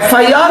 FIR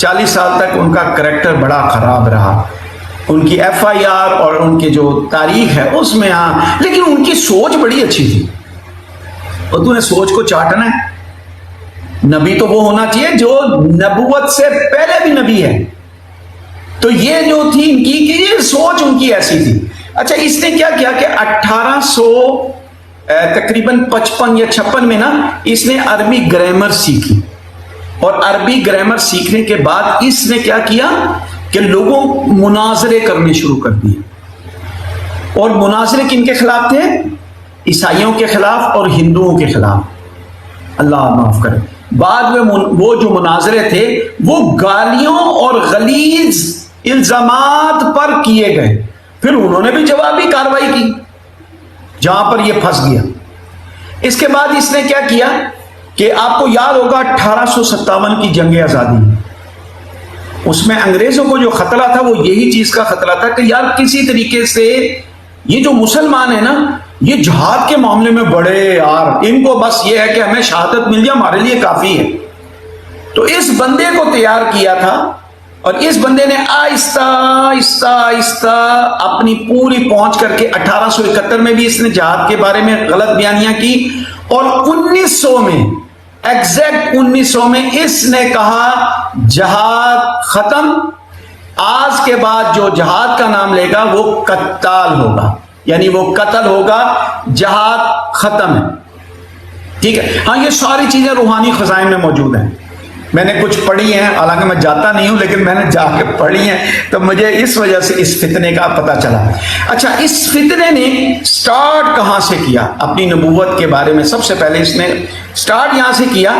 40 سال تک ان کا کریکٹر بڑا خراب رہا، ان کی FIR اور ان کی جو تاریخ ہے اس میں ہاں، لیکن ان کی سوچ بڑی اچھی تھی. اور تو نے سوچ کو چاٹنا ہے. نبی تو وہ ہونا چاہیے جو نبوت سے پہلے بھی نبی ہے. تو یہ جو تھی ان کی کہ یہ سوچ ان کی ایسی تھی. اچھا اس نے کیا کیا کہ 1800 تقریباً 55 یا 56 میں نا اس نے عربی گرامر سیکھی، اور عربی گرامر سیکھنے کے بعد اس نے کیا کیا کہ لوگوں مناظرے کرنے شروع کر دیے. اور مناظرے کن کے خلاف تھے؟ عیسائیوں کے خلاف اور ہندوؤں کے خلاف. اللہ معاف کرے. بعد میں وہ جو مناظرے تھے وہ گالیوں اور غلیظ الزامات پر کیے گئے. پھر انہوں نے بھی جوابی کارروائی کی جہاں پر یہ پھنس گیا. اس کے بعد اس نے کیا کیا کہ آپ کو یاد ہوگا 1857 کی جنگ آزادی، اس میں انگریزوں کو جو خطرہ تھا وہ یہی چیز کا خطرہ تھا کہ یار کسی طریقے سے یہ جو مسلمان ہیں نا یہ جہاد کے معاملے میں بڑے یار، ان کو بس یہ ہے کہ ہمیں شہادت مل جائے ہمارے لیے کافی ہے. تو اس بندے کو تیار کیا تھا، اور اس بندے نے آہستہ آہستہ آہستہ اپنی پوری پہنچ کر کے 1871 میں بھی اس نے جہاد کے بارے میں غلط بیانیاں کی، اور 1900 میں ایگزیکٹ 1900 میں اس نے کہا جہاد ختم، آج کے بعد جو جہاد کا نام لے گا وہ قتال ہوگا، یعنی وہ قتل ہوگا، جہاد ختم ہے. ٹھیک ہے. ہاں یہ ساری چیزیں روحانی خزائن میں موجود ہیں، میں نے کچھ پڑھی ہیں، حالانکہ میں جاتا نہیں ہوں لیکن میں نے جا کے پڑھی ہیں، تو مجھے اس وجہ سے اس فتنے کا پتہ چلا. اچھا اس فتنے نے سٹارٹ کہاں سے کیا اپنی نبوت کے بارے میں؟ سب سے پہلے اس نے سٹارٹ یہاں سے کیا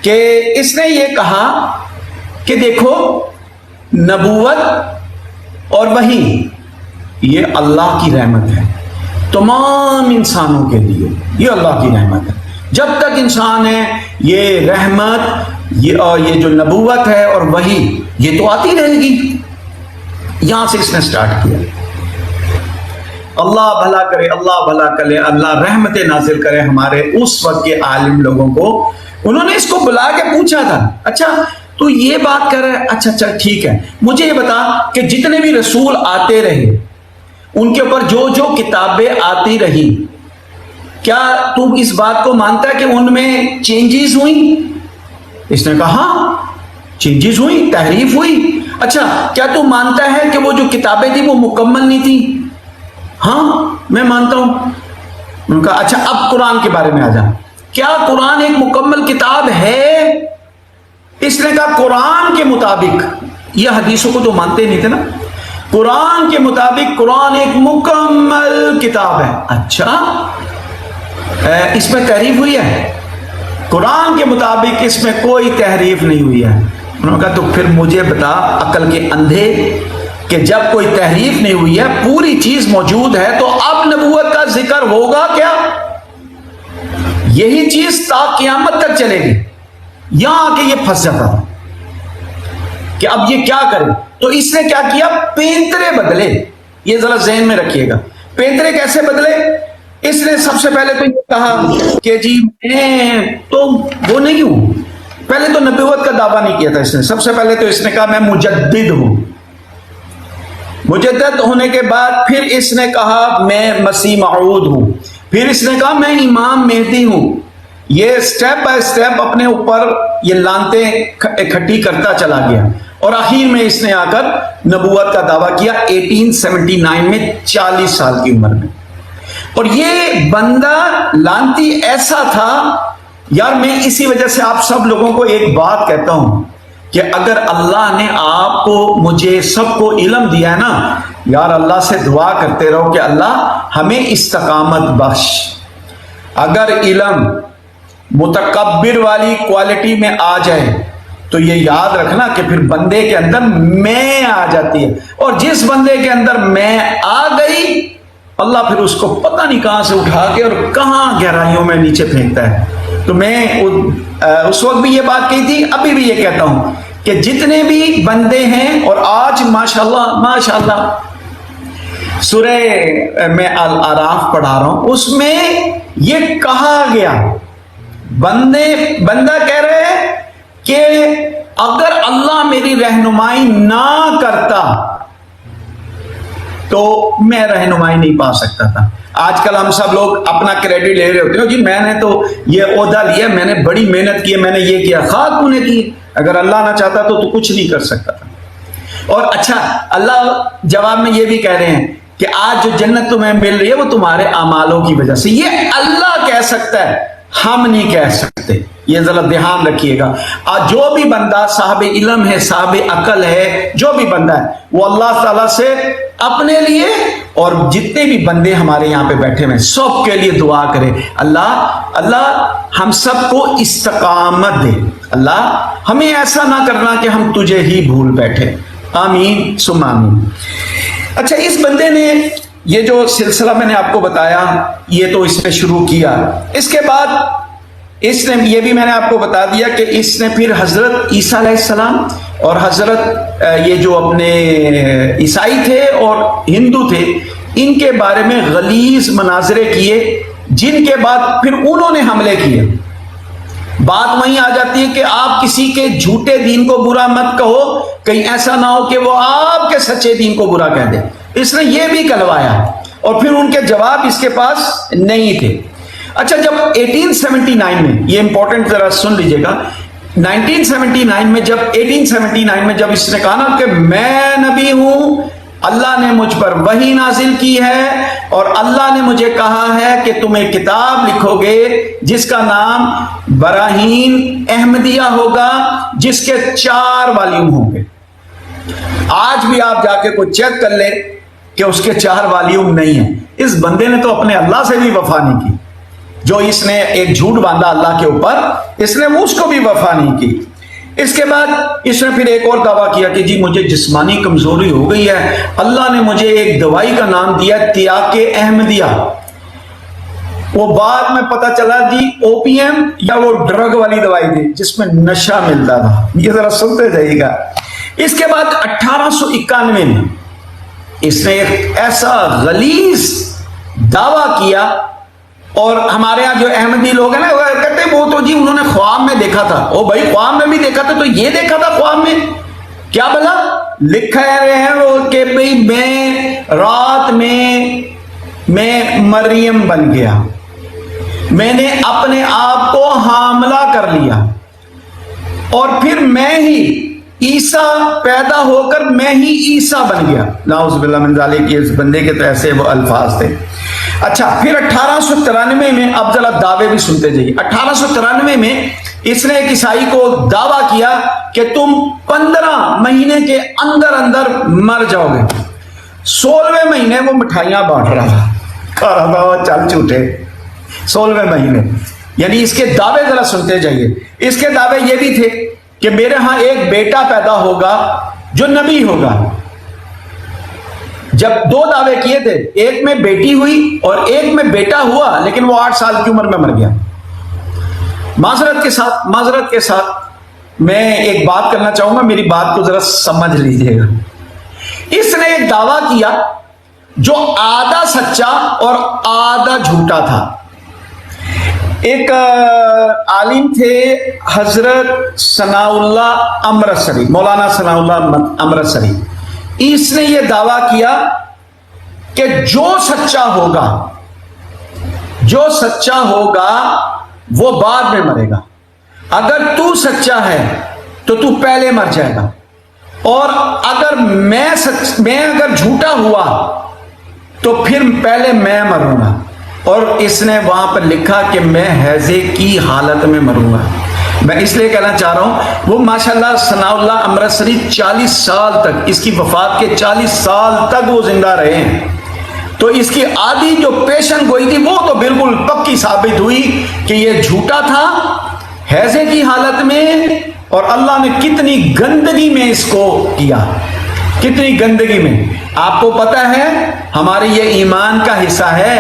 کہ اس نے یہ کہا کہ دیکھو نبوت اور وحی یہ اللہ کی رحمت ہے تمام انسانوں کے لیے، یہ اللہ کی رحمت ہے. جب تک انسان ہے یہ رحمت یہ جو نبوت ہے اور وحی یہ تو آتی رہے گی. یہاں سے اس نے سٹارٹ کیا. اللہ بھلا کرے، اللہ بھلا کرے، اللہ رحمت نازل کرے ہمارے اس وقت کے عالم لوگوں کو. انہوں نے اس کو بلا کے پوچھا تھا اچھا تو یہ بات کر رہا ہے، اچھا چل ٹھیک ہے مجھے یہ بتا کہ جتنے بھی رسول آتے رہے ان کے اوپر جو جو کتابیں آتی رہی، کیا تم اس بات کو مانتا ہے کہ ان میں چینجز ہوئی؟ اس نے کہا ہاں چینجز ہوئی، تحریف ہوئی. اچھا کیا تو مانتا ہے کہ وہ جو کتابیں تھیں وہ مکمل نہیں تھی؟ ہاں میں مانتا ہوں. انہوں نے کہا اچھا اب قرآن کے بارے میں آ جا، کیا قرآن ایک مکمل کتاب ہے؟ اس نے کہا قرآن کے مطابق، یہ حدیثوں کو تو مانتے نہیں تھے نا، قرآن کے مطابق قرآن ایک مکمل کتاب ہے. اچھا اس میں تحریف ہوئی ہے؟ قرآن کے مطابق اس میں کوئی تحریف نہیں ہوئی ہے. انہوں نے کہا تو پھر مجھے بتا عقل کے اندھے کہ جب کوئی تحریف نہیں ہوئی ہے پوری چیز موجود ہے تو اب نبوت کا ذکر ہوگا کیا؟ یہی چیز تا قیامت تک چلے گی. یہاں آ کے یہ پھنس جاتا تھا کہ اب یہ کیا کرے. تو اس نے کیا کیا؟ پینترے بدلے. یہ ذرا ذہن میں رکھیے گا پینترے کیسے بدلے. اس نے سب سے پہلے تو یہ کہا کہ جی میں تو وہ نہیں ہوں، پہلے تو نبوت کا دعویٰ نہیں کیا تھا اس نے. سب سے پہلے تو اس نے کہا میں مجدد ہوں. مجدد ہونے کے بعد پھر اس نے کہا میں مسیح موعود ہوں. پھر اس نے کہا میں امام مہدی ہوں. یہ سٹیپ بائی سٹیپ اپنے اوپر یہ لانتیں اکٹھی کرتا چلا گیا، اور آخر میں اس نے آ کر نبوت کا دعویٰ کیا 1879 میں 40 سال کی عمر میں. اور یہ بندہ لانتی ایسا تھا یار. میں اسی وجہ سے آپ سب لوگوں کو ایک بات کہتا ہوں کہ اگر اللہ نے آپ کو مجھے سب کو علم دیا ہے نا یار، اللہ سے دعا کرتے رہو کہ اللہ ہمیں استقامت بخش. اگر علم متکبر والی کوالٹی میں آ جائے تو یہ یاد رکھنا کہ پھر بندے کے اندر میں آ جاتی ہے، اور جس بندے کے اندر میں آ گئی اللہ پھر اس کو پتہ نہیں کہاں سے اٹھا کے اور کہاں گہرائیوں میں نیچے پھینکتا ہے. تو میں اس وقت بھی یہ بات کہی تھی، ابھی بھی یہ کہتا ہوں کہ جتنے بھی بندے ہیں، اور آج ماشاءاللہ سورہ میں الاعراف پڑھا رہا ہوں، اس میں یہ کہا گیا، بندہ کہہ رہے ہیں کہ اگر اللہ میری رہنمائی نہ کرتا تو میں رہنمائی نہیں پا سکتا تھا۔ آج کل ہم سب لوگ اپنا کریڈٹ لے رہے ہوتے ہیں، جی میں نے تو یہ عہدہ لیا، میں نے بڑی محنت کی، میں نے یہ کیا، خواہ تو نے کی، اگر اللہ نہ چاہتا تو کچھ نہیں کر سکتا تھا۔ اور اچھا، اللہ جواب میں یہ بھی کہہ رہے ہیں کہ آج جو جنت تمہیں مل رہی ہے وہ تمہارے اعمالوں کی وجہ سے، یہ اللہ کہہ سکتا ہے، ہم نہیں کہہ سکتے، یہ ذرا دھیان رکھیے گا۔ آج جو بھی بندہ صاحب علم ہے، صاحب عقل ہے، جو بھی بندہ ہے، وہ اللہ تعالیٰ سے اپنے لیے اور جتنے بھی بندے ہمارے یہاں پہ بیٹھے ہوئے سب کے لیے دعا کرے، اللہ ہم سب کو استقامت دے، اللہ ہمیں ایسا نہ کرنا کہ ہم تجھے ہی بھول بیٹھے، آمین ثم آمین۔ اچھا، اس بندے نے یہ جو سلسلہ میں نے آپ کو بتایا، یہ تو اس نے شروع کیا، اس کے بعد اس نے یہ بھی میں نے آپ کو بتا دیا کہ اس نے پھر حضرت عیسیٰ علیہ السلام اور حضرت یہ جو اپنے عیسائی تھے اور ہندو تھے، ان کے بارے میں غلیظ مناظرے کیے، جن کے بعد پھر انہوں نے حملے کیے۔ بات وہیں آ جاتی ہے کہ آپ کسی کے جھوٹے دین کو برا مت کہو، کہیں ایسا نہ ہو کہ وہ آپ کے سچے دین کو برا کہہ دے۔ اس نے یہ بھی کہلوایا اور پھر ان کے جواب اس کے پاس نہیں تھے۔ اچھا، جب 1879 میں، یہ امپورٹنٹ ذرا سن لیجئے گا، 1879 میں جب اس نے کہا نا کہ میں نبی ہوں، اللہ نے مجھ پر وحی نازل کی ہے اور اللہ نے مجھے کہا ہے کہ تم ایک کتاب لکھو گے جس کا نام براہین احمدیہ ہوگا، جس کے 4 والیوم ہوں گے۔ آج بھی آپ جا کے کوئی چیک کر لیں کہ اس کے 4 والیوم نہیں ہیں۔ اس بندے نے تو اپنے اللہ سے بھی وفا نہیں کی، جو اس نے ایک جھوٹ باندھا اللہ کے اوپر، اس نے اس کو بھی وفا نہیں کی۔ اس کے بعد اس نے پھر ایک اور دعویٰ کیا کہ جی مجھے جسمانی کمزوری ہو گئی ہے، اللہ نے مجھے ایک دوائی کا نام دیا تیاق احمدیہ۔ وہ بعد میں پتا چلا جی او پی ایم یا وہ ڈرگ والی دوائی تھی جس میں نشہ ملتا تھا۔ یہ ذرا سنتے جائیے گا۔ اس کے بعد 1891 میں اس نے ایک ایسا غلیظ دعویٰ کیا، اور ہمارے ہاں جو احمدی لوگ ہیں نا، وہ کہتے ہیں وہ تو جی انہوں نے خواب میں دیکھا تھا۔ او بھائی، خواب میں بھی دیکھا تھا تو یہ دیکھا تھا خواب میں کیا بلا؟ لکھا رہے ہیں وہ کہ بھئی میں رات میں مریم بن گیا، میں نے اپنے آپ کو حاملہ کر لیا اور پھر میں ہی عیسیٰ پیدا ہو کر میں ہی عیسیٰ بن گیا۔ نعوذ باللہ من ذالک، اس بندے کے تو ایسے وہ الفاظ تھے۔ اچھا، پھر 1893 میں، اب ذرا دعوے بھی سنتے جائیے۔ 1893 میں اس نے ایک عیسائی کو دعویٰ کیا کہ تم 15 مہینے کے اندر مر جاؤ گے۔ 16ویں مہینے وہ مٹھائیاں بانٹ رہا تھا، کہہ رہا تھا وہ چل چھوٹے 16ویں مہینے۔ یعنی اس کے دعوے ذرا سنتے جائیے۔ اس کے دعوے یہ بھی تھے کہ میرے ہاں ایک بیٹا پیدا ہوگا جو نبی ہوگا۔ جب 2 دعوے کیے تھے، ایک میں بیٹی ہوئی اور ایک میں بیٹا ہوا، لیکن وہ 8 سال کی عمر میں مر گیا۔ معذرت کے ساتھ میں ایک بات کرنا چاہوں گا، میری بات کو ذرا سمجھ لیجئے گا۔ اس نے ایک دعویٰ کیا جو آدھا سچا اور آدھا جھوٹا تھا۔ ایک عالم تھے حضرت ثناء اللہ امرتسری، مولانا ثناء اللہ امرتسری۔ اس نے یہ دعویٰ کیا کہ جو سچا ہوگا وہ بعد میں مرے گا، اگر تو سچا ہے تو تو پہلے مر جائے گا، اور اگر میں اگر جھوٹا ہوا تو پھر پہلے میں مروں گا۔ اور اس نے وہاں پر لکھا کہ میں ہیضے کی حالت میں مروں گا۔ میں اس لیے کہنا چاہ رہا ہوں، وہ ماشاءاللہ ثناء اللہ امرتسری 40 سال تک، اس کی وفات کے 40 سال تک وہ زندہ رہے ہیں، تو اس کی آدھی جو پیشن گوئی تھی وہ تو بالکل پکی ثابت ہوئی کہ یہ جھوٹا تھا ہیضے کی حالت میں، اور اللہ نے کتنی گندگی میں اس کو کیا، کتنی گندگی میں۔ آپ کو پتہ ہے ہمارے یہ ایمان کا حصہ ہے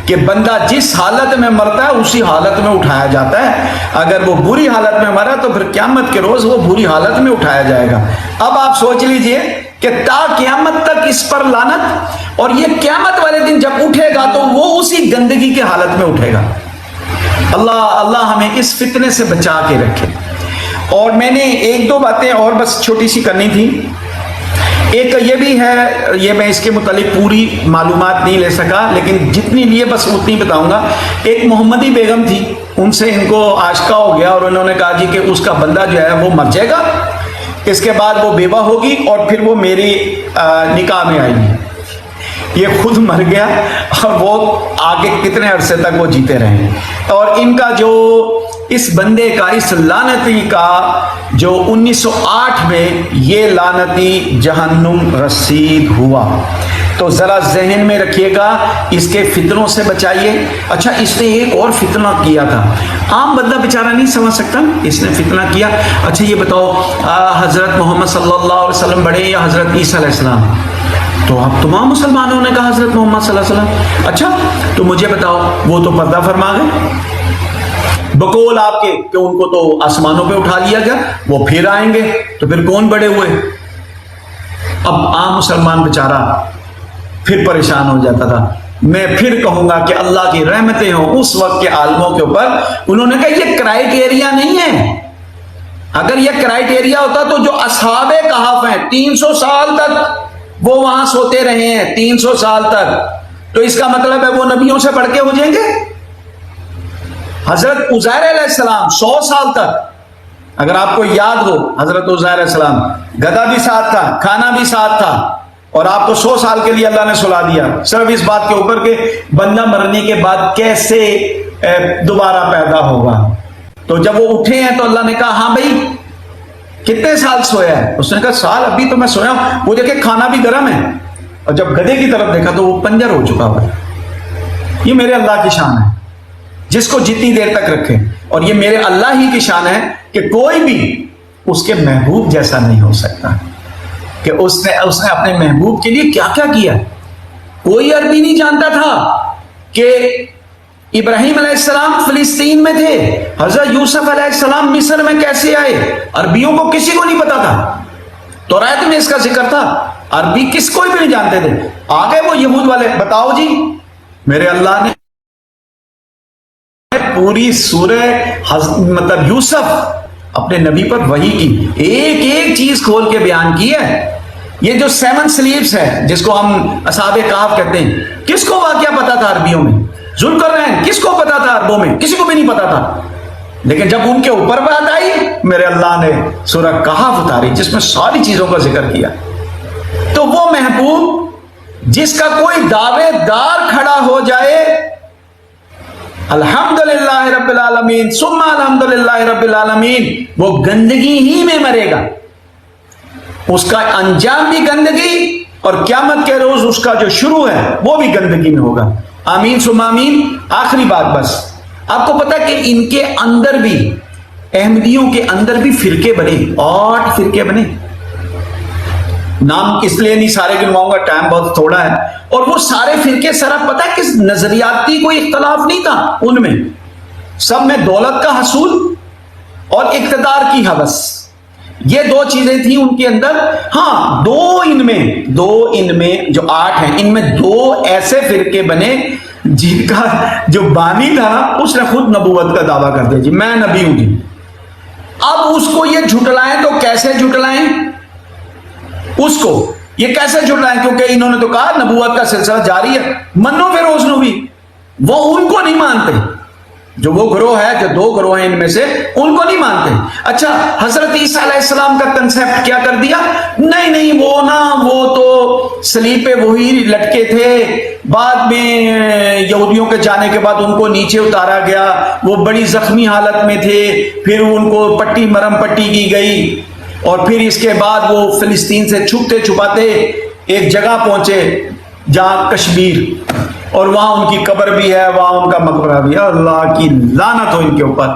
کہ بندہ جس حالت میں مرتا ہے اسی حالت میں اٹھایا جاتا ہے۔ اگر وہ بری حالت میں مرا تو پھر قیامت کے روز وہ بری حالت میں اٹھایا جائے گا۔ اب آپ سوچ لیجئے کہ تا قیامت تک اس پر لعنت، اور یہ قیامت والے دن جب اٹھے گا تو وہ اسی گندگی کے حالت میں اٹھے گا۔ اللہ ہمیں اس فتنے سے بچا کے رکھے۔ اور میں نے ایک دو باتیں اور بس چھوٹی سی کرنی تھی. ایک یہ بھی ہے, یہ میں اس کے متعلق پوری معلومات نہیں لے سکا, لیکن جتنی لیے بس اتنی بتاؤں گا. ایک محمدی بیگم تھی, ان سے ان کو آشکا ہو گیا اور انہوں نے کہا جی کہ اس کا بندہ جو ہے وہ مر جائے گا, اس کے بعد وہ بیوہ ہوگی اور پھر وہ میری نکاح میں آئے گی. یہ خود مر گیا اور وہ آگے کتنے عرصے تک وہ جیتے رہے. اور ان کا جو اس بندے کا, اس لعنتی کا جو 1908 میں یہ لعنتی جہنم رسید ہوا, تو ذرا ذہن میں رکھیے گا, اس کے فتنوں سے بچائیے. اچھا, اس نے ایک اور فتنہ کیا تھا, عام بندہ بیچارہ نہیں سمجھ سکتا, اس نے فتنہ کیا. اچھا یہ بتاؤ حضرت محمد صلی اللہ علیہ وسلم بڑے یا حضرت عیسیٰ علیہ السلام؟ تو اب تمام مسلمانوں نے کہا حضرت محمد صلی اللہ علیہ وسلم. اچھا تو مجھے بتاؤ, وہ تو پردہ فرما گئے بقول آپ کے کہ ان کو تو آسمانوں پہ اٹھا لیا گیا, وہ پھر آئیں گے, تو پھر کون بڑے ہوئے؟ اب عام مسلمان بیچارہ پھر پریشان ہو جاتا تھا. میں پھر کہوں گا کہ اللہ کی رحمتیں ہوں اس وقت کے عالموں کے اوپر. انہوں نے کہا یہ کرائیٹیریا نہیں ہے. اگر یہ کرائیٹیریا ہوتا تو جو اصحاب کہف ہیں 300 سال تک وہ وہاں سوتے رہے ہیں, 300 سال تک, تو اس کا مطلب ہے وہ نبیوں سے بڑھ کے ہو جائیں گے. حضرت عزیر علیہ السلام 100 سال تک, اگر آپ کو یاد ہو, حضرت عزیر علیہ السلام گدھا بھی ساتھ تھا, کھانا بھی ساتھ تھا, اور آپ کو 100 سال کے لیے اللہ نے سلا دیا صرف اس بات کے اوپر کہ بندہ مرنے کے بعد کیسے دوبارہ پیدا ہوگا. تو جب وہ اٹھے ہیں تو اللہ نے کہا ہاں بھائی کتنے سال سویا ہے؟ اس نے کہا سال, ابھی تو میں سویا ہوں. وہ دیکھے کھانا بھی گرم ہے, اور جب گدھے کی طرف دیکھا تو وہ پنجر ہو چکا ہوا ہے. یہ میرے اللہ کی شان ہے جس کو جتنی دیر تک رکھے, اور یہ میرے اللہ ہی کی شان ہے کہ کوئی بھی اس کے محبوب جیسا نہیں ہو سکتا. کہ اس نے اپنے محبوب کے لیے کیا کیا کیا. کوئی عربی نہیں جانتا تھا کہ ابراہیم علیہ السلام فلسطین میں تھے, حضرت یوسف علیہ السلام مصر میں کیسے آئے, عربیوں کو کسی کو نہیں پتا تھا. تورات میں اس کا ذکر تھا, عربی کس کوئی بھی نہیں جانتے تھے. آگے وہ یہود والے, بتاؤ جی, میرے اللہ نے پوری سورہ مطلب یوسف اپنے نبی پر وحی کی, ایک ایک چیز کھول کے بیان کی ہے. یہ جو 7 سلیپس ہے جس کو ہم اصحاب کہف کہتے ہیں, کس کو واقعہ پتا تھا عربیوں میں؟ ذوالقرنین کس کو پتا تھا عربوں میں؟ کسی کو بھی نہیں پتا تھا. لیکن جب ان کے اوپر بات آئی, میرے اللہ نے سورہ کہف اتاری جس میں ساری چیزوں کا ذکر کیا. تو وہ محبوب جس کا کوئی دعوے دار کھڑا ہو جائے, الحمدللہ رب العالمین ثم الحمدللہ رب العالمین, وہ گندگی ہی میں مرے گا, اس کا انجام بھی گندگی, اور قیامت کے روز اس کا جو شروع ہے وہ بھی گندگی میں ہوگا. آمین ثم آمین. آخری بات بس, آپ کو پتا کہ ان کے اندر بھی, احمدیوں کے اندر بھی فرقے بنے, 8 فرقے بنے. نام اس لیے نہیں سارے گنواؤں گا, ٹائم بہت تھوڑا ہے. اور وہ سارے فرقے سرا پتہ ہے کس نظریاتی کوئی اختلاف نہیں تھا ان میں, سب میں دولت کا حصول اور اقتدار کی ہوس, یہ 2 چیزیں تھیں ان کے اندر. ہاں, دو ان میں جو 8 ہیں, ان میں 2 ایسے فرقے بنے جن کا جو بانی تھا نا, اس نے خود نبوت کا دعویٰ کر دیا, جی میں نبی ہوں جی. اب اس کو یہ جھٹلائیں تو کیسے جھٹلائیں, اس کو یہ کیسے جھٹلائیں, کیونکہ انہوں نے تو کہا نبوت کا سلسلہ جاری ہے, منو پھر روز نو بھی. وہ ان کو نہیں مانتے, جو وہ گروہ ہے, جو 2 گروہ ہیں ان میں سے, ان کو نہیں مانتے. اچھا, حضرت عیسیٰ علیہ السلام کا کنسیپٹ کیا کر دیا, نہیں وہ تو صلیب پہ وہی لٹکے تھے, بعد میں یہودیوں کے جانے کے بعد ان کو نیچے اتارا گیا, وہ بڑی زخمی حالت میں تھے, پھر ان کو پٹی مرم پٹی کی گئی, اور پھر اس کے بعد وہ فلسطین سے چھپتے چھپاتے ایک جگہ پہنچے جہاں کشمیر, اور وہاں ان کی قبر بھی ہے, وہاں ان کا مقبرہ بھی ہے. اللہ کی لعنت ہو ان کے اوپر.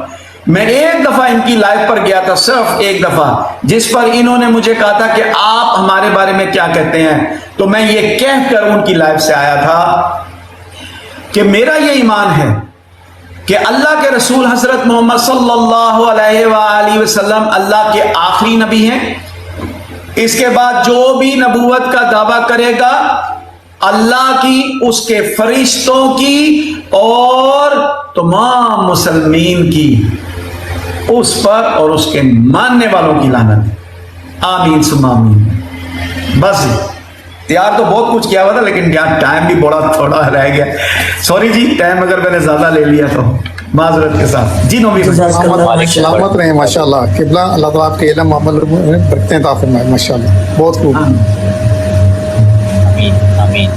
میں ایک دفعہ ان کی لائف پر گیا تھا, صرف ایک دفعہ, جس پر انہوں نے مجھے کہا تھا کہ آپ ہمارے بارے میں کیا کہتے ہیں. تو میں یہ کہہ کر ان کی لائف سے آیا تھا کہ میرا یہ ایمان ہے کہ اللہ کے رسول حضرت محمد صلی اللہ علیہ وآلہ وسلم اللہ کے آخری نبی ہیں. اس کے بعد جو بھی نبوت کا دعویٰ کرے گا, اللہ کی, اس کے فرشتوں کی, اور تمام مسلمین کی. اس پر اور اس کے ماننے والوں کی لعنت، آمین ثم آمین۔ بس تیار تو بہت کچھ کیا ہوا تھا لیکن یہاں ٹائم بھی بڑا تھوڑا رہ گیا، سوری جی، ٹائم اگر میں نے زیادہ لے لیا تو معذرت کے ساتھ جی۔ نوبی سلامت رہیں ماشاء اللہ، قبلہ اللہ تعالیٰ آپ کے علم عمل میں برکتیں عطا فرمائے ماشاء اللہ، بہت خوب۔ آمین آمین۔